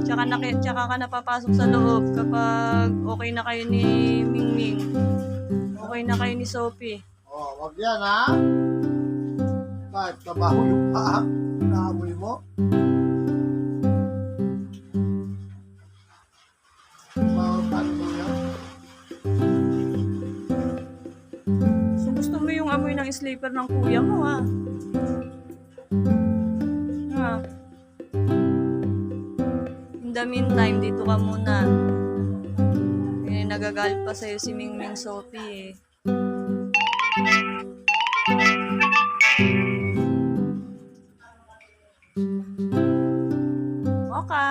Tsaka ka napapasok sa loob kapag okay na kayo ni Mingming. Okay na kayo ni Sophie. Oh, wag yan ha. Kahit trabaho yung paa, naamoy mo. Paano mo yan? So gusto mo yung amoy ng sleeper ng kuya mo ha? Ha? In the meantime, dito ka muna. Nagagalit pa sa'yo si Mingming Sophie eh. Moka!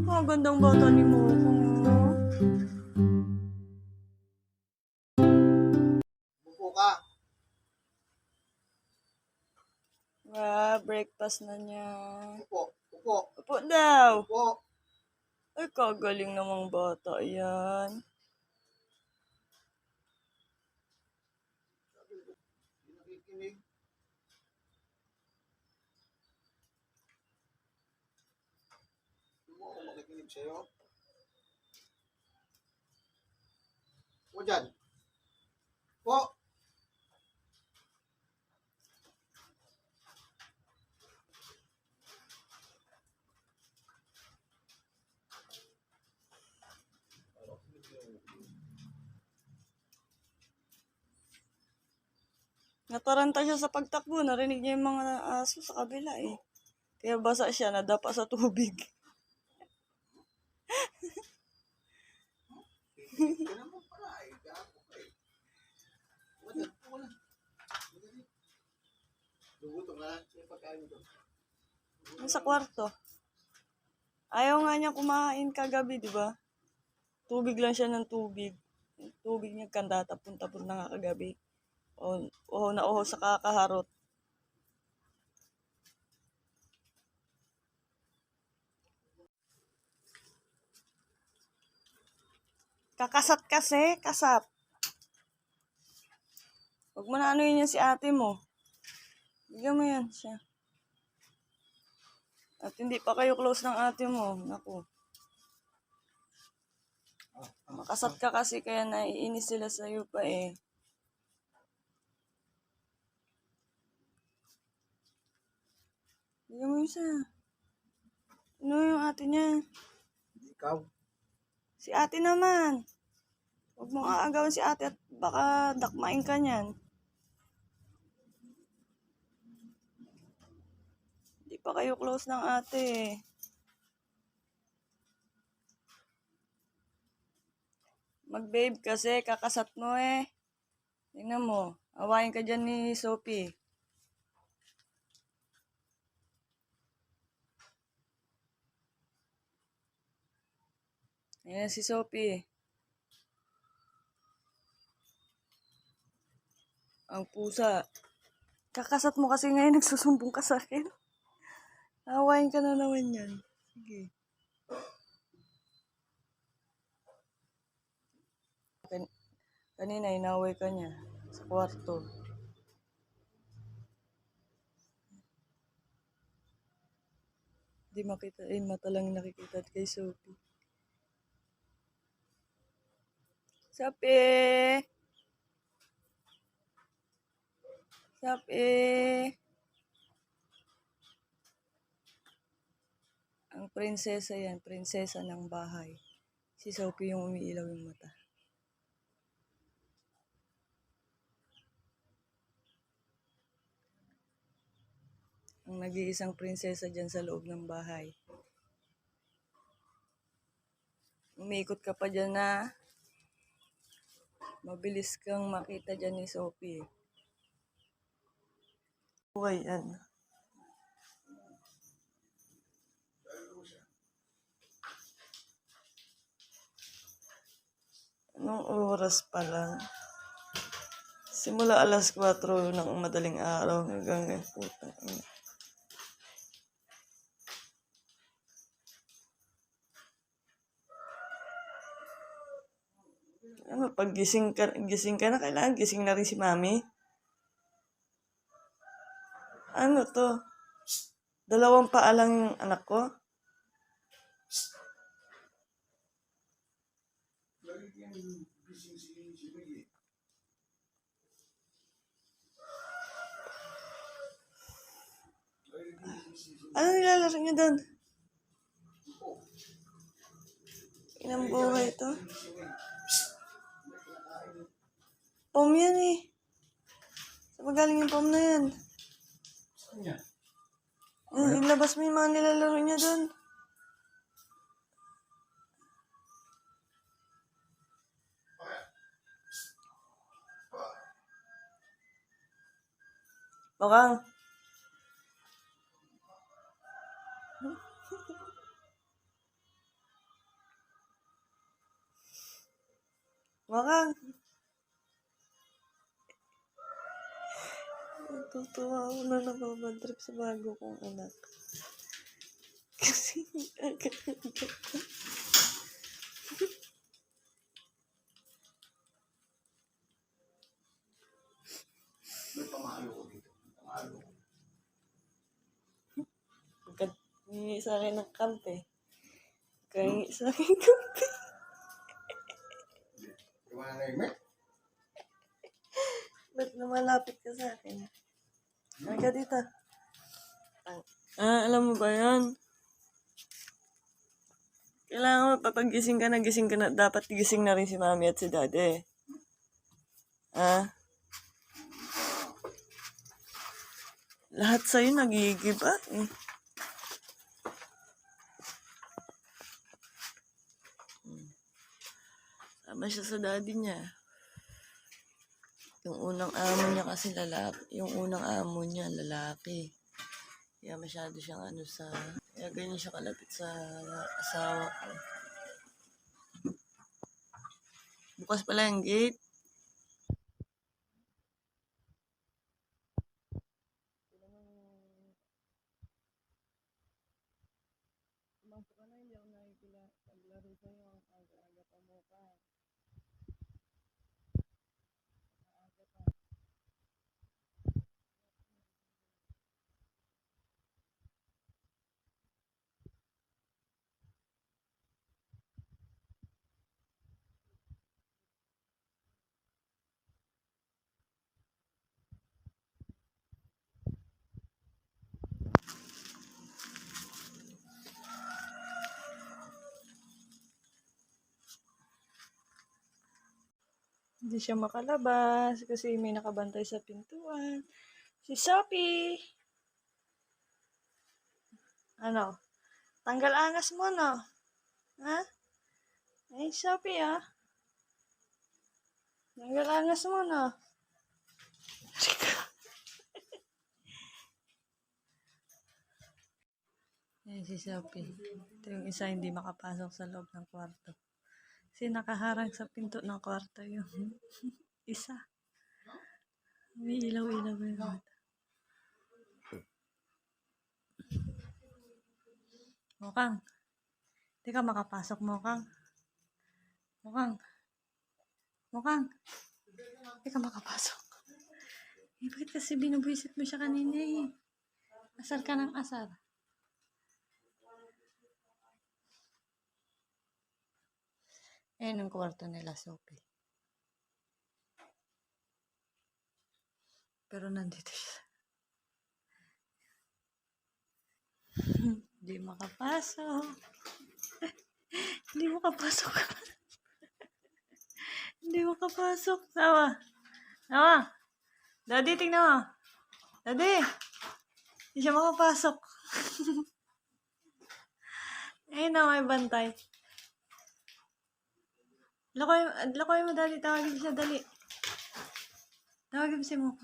Oh, gandang bata ni Moka. Buko ka. Breakfast na niya. Upo. Upo daw. Upo. Ay, kagaling namang bata yan. Nakikinig. Hindi mo ako makikinig sa'yo. Upo dyan. Upo. Nataranta siya sa pagtakbo. Narinig niya yung mga aso sa kabila eh. Kaya basa siya, nadapa sa tubig. Sa kwarto. Ayaw nga niya kumain kagabi, di ba? Tubig lang siya ng tubig. Tubig niya kanda, tapon-tapon na nga kagabi. Oho na oho sa kakaharot. Kakasat kasi, kasat. Huwag mo na ano yun si ate mo. Bigyan mo yan siya. At hindi pa kayo close ng ate mo. Naku. Makasat ka kasi kaya naiinis sila sa'yo pa eh. Bigyan mo yun siya. Ano yung ate niya? Ikaw. Si ate naman. Huwag mong aagawan si ate at baka dakmain ka niyan. Hindi pa kayo close ng ate eh. Mag-babe kasi, kakasat mo eh. Tingnan mo, awayin ka dyan ni Sophie. Ayan si Sophie. Ang pusa. Kakasat mo kasi ngayon, nagsusumbong ka sa akin. Awayin ka na naman yan. Sige. Kanina, inaway ka niya sa kwarto. Di makita, mata lang nakikita kay Sophie. Sophie! Sophie! Ang prinsesa yan, prinsesa ng bahay. Si Sophie yung umiilaw yung mata. Ang nag-iisang prinsesa dyan sa loob ng bahay. Umiikot ka pa dyan na mabilis kang makita dyan ni Sophie. Okay, yan. Anong oras pa lang? Simula alas 4 ng madaling araw hanggang ngayon. Putang ina. Ano, pag gising ka na, kailangan gising na rin si Mami. Ano to? 2 paa lang yung anak ko? Ano nilalaro niyo doon? Ilang buhay ito? Pom yan eh. Saan magaling yung pom na yan? Ilabas mo yung mga nilalaro niya doon. Bokang. Bokang. Natutuwa ako na nababantrip sa bago kong anak. Kasi agad-agad. May pamalo ko dito. Pamalo. Agad hingi sa akin ng kampe. Kaya hingi sa akin ng kampe. Iwan na yung Ba't lumalapit ka sa akin? Aga dito. Alam mo ba yan? Kailangan mo, papagising ka na, dapat gising na rin si mami at si daddy. Lahat sa'yo nagigiba eh. Sama siya sa daddy niya. Yung unang amo niya kasi lalaki. Yung unang amo niya lalaki. Kaya masyado siyang kaya ganyan siya kalapit sa asawa ko. Bukas pala yung gate. Pumasok ka na, hindi ako naglaro sa'yo. Ang aga-aga pa mo pa. Hindi siya makalabas kasi may nakabantay sa pintuan. Si Sophie! Ano? Tanggal angas mo, no? Ha? Ay, Sophie, ah. Tanggal angas mo, no? Ayan si Sophie. Ito yung isa hindi makapasok sa loob ng kwarto. Kasi nakaharang sa pinto ng kwarto yung isa. May ilaw-ilaw yung mata. Mukang. Hindi ka makapasok, Mukang. Mukang. Mukang. Hindi ka makapasok. Eh, bakit kasi binubuisit mo siya kanina eh? Asar ka ng asar. Ayan ang kwarto nila, Sophie. Pero nandito siya. Hindi makapasok. Hindi makapasok. Hindi makapasok. Sawa. Sawa. Daddy, tingnan mo. Daddy. Hindi siya makapasok. Ayun na, may bantay. Lakoy mo, Daddy. Tawagin siya, dali. Tawagin mo si Mukha.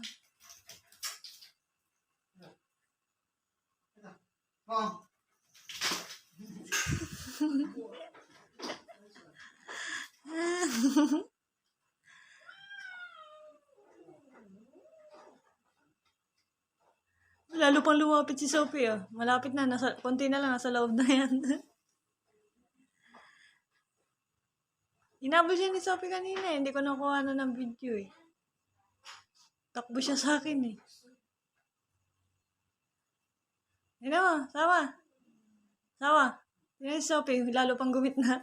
Oh. Lalo pang lumapit si Sophie, oh. Malapit na, konti na lang, nasa loob na yan. Inabot siya ni Sophie kanina, eh. Hindi ko nakuha na ng video, eh. Takbo siya sa akin, eh. Tignan mo, sawa. Sawa. Tignan si Sophie, lalo pang gumit na.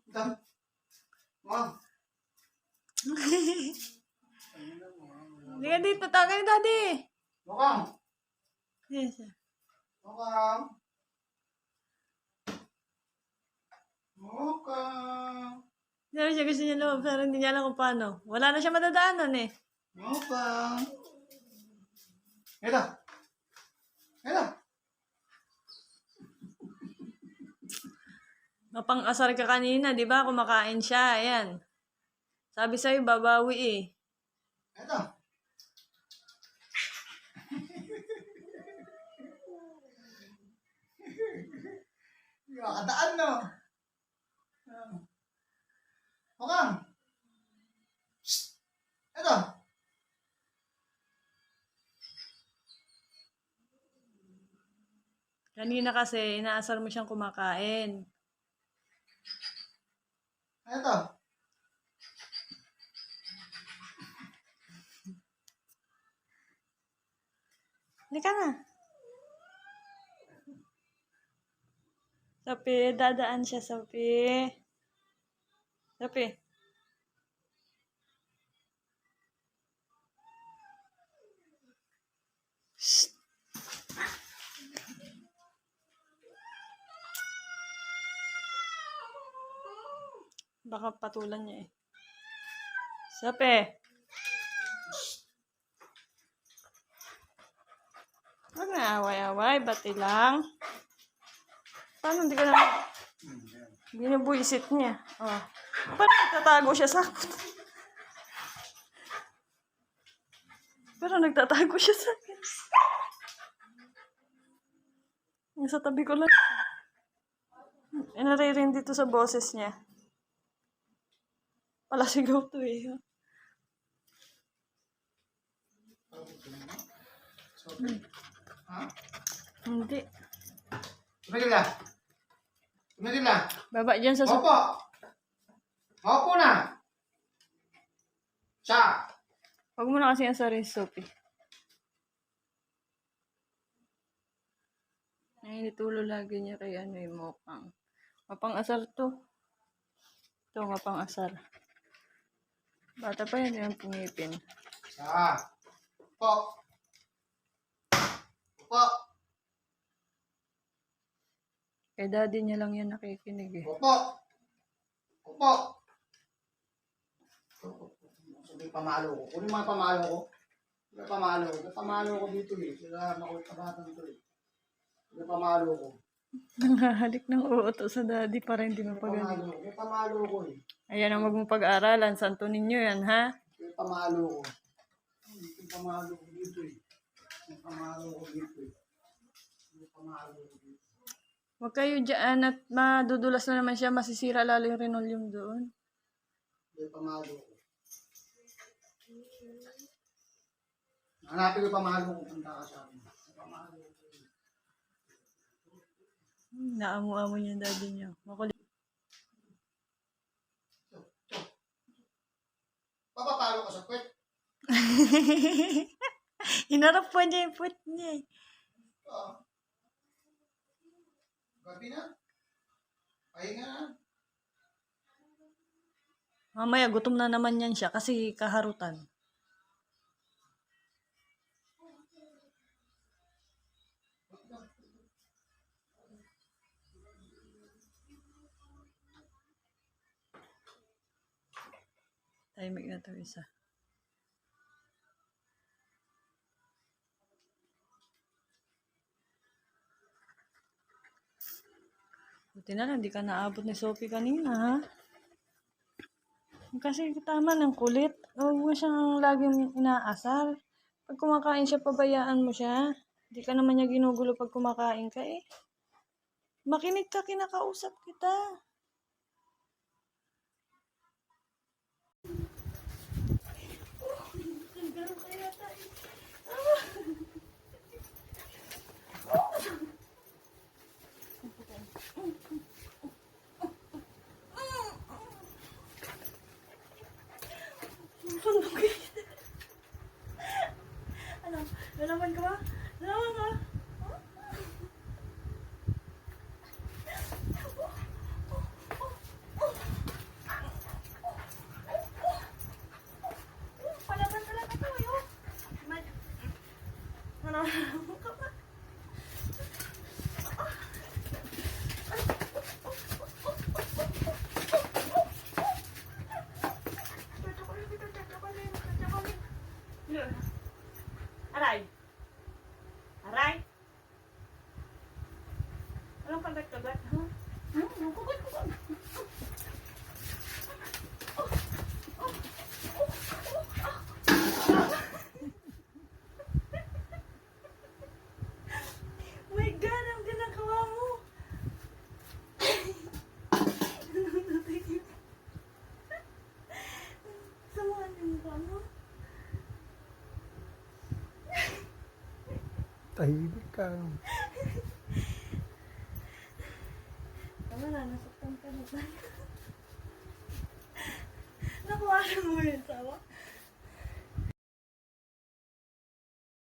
Ito. Mom. Hindi ka dito, tagay daddy. Mukhang. Yes. Mukhang. Mukhang. Sabi siya gusto niya lumabas, pero hindi niya alam kung paano. Wala na siya madadaanan eh. Mukhang. Ito. Ito. Mapang-asar ka kanina, di ba? Kumakain siya, ayan. Sabi sa'yo, babawi eh. Ito. Nakadaan no. Mukhang. Shh. Ito. Kanina kasi, inaasar mo siyang kumakain. Ito. Halika na. Sapi, dadaan siya, Sapi. Sapi. Shh. Baka patulan niya eh. Sapi. Huwag na away-away, bati lang. Paano hindi ka naman binubuisit niya? Oh. Paano nagtatago siya sa akin? Pero nagtatago siya sa akin. Yung sa tabi ko lang. Naririnig dito sa boses niya. Palasigaw to eh. Ha? Hindi. Tumigil na. Tumigil na. Baba dyan sa... Opo. Opo na. Siya. Huwag mo na kasi ang sarili, Sophie. Nainitulo lagi niya kay ano yung mukang. Mapang-asar to. Ito, mapang-asar. Bata pa yan yung pungipin. Siya. Opo. Opo. Kay daddy niya lang yan nakikinig eh. Opo. Opo. Sabi pamalo ko. Kunin mo yung pamalo ko. May pamalo ko. May pamalo ko dito eh. Sila makulit na batang to eh. May pamalo ko. Nanghahalik ng uto sa daddy para hindi May mapagaling. pamalo ko. May pamalo ko eh. Ayan ang wag mong pag-aaralan. Santo ninyo yan, ha? May pamalo ko. May pamalo ko dito eh. May pamalo ko dito eh. May pamalo ko dito. Huwag kayo dyan at madudulas na naman siya. Masisira lalo yung linoleum doon. May pamalo ko. Hanapin ko yung pamalo ko. Punta ka sa akin. May pamalo ko. Naamu-amo niya daddy niya. Makulit. Papapalo ka sa kwet. Hinarap po niya yung foot niya eh. Oo. Gabi na. Pahinga na. Mamaya gutom na naman yan siya kasi kaharutan. Tahimik na to isa. Buti na lang, di ka naabot ni Sophie kanina, ha? Kasi tama ng kulit. Huwag mo siyang laging inaasar. Pag kumakain siya, pabayaan mo siya. Di ka naman niya ginugulo pag kumakain ka eh. Makinig ka, kinakausap kita. Ano? Lalaman ka ba? Lalaman ka? Aray! Aray! Anong kagat-kagat, ha? Anong kagat-kagat? My God, ang ginagawa mo! Samahan yung mukha mo. Tahimik ka. Tama na, nasaktan ka na ba? Nakuha mo yung sawa?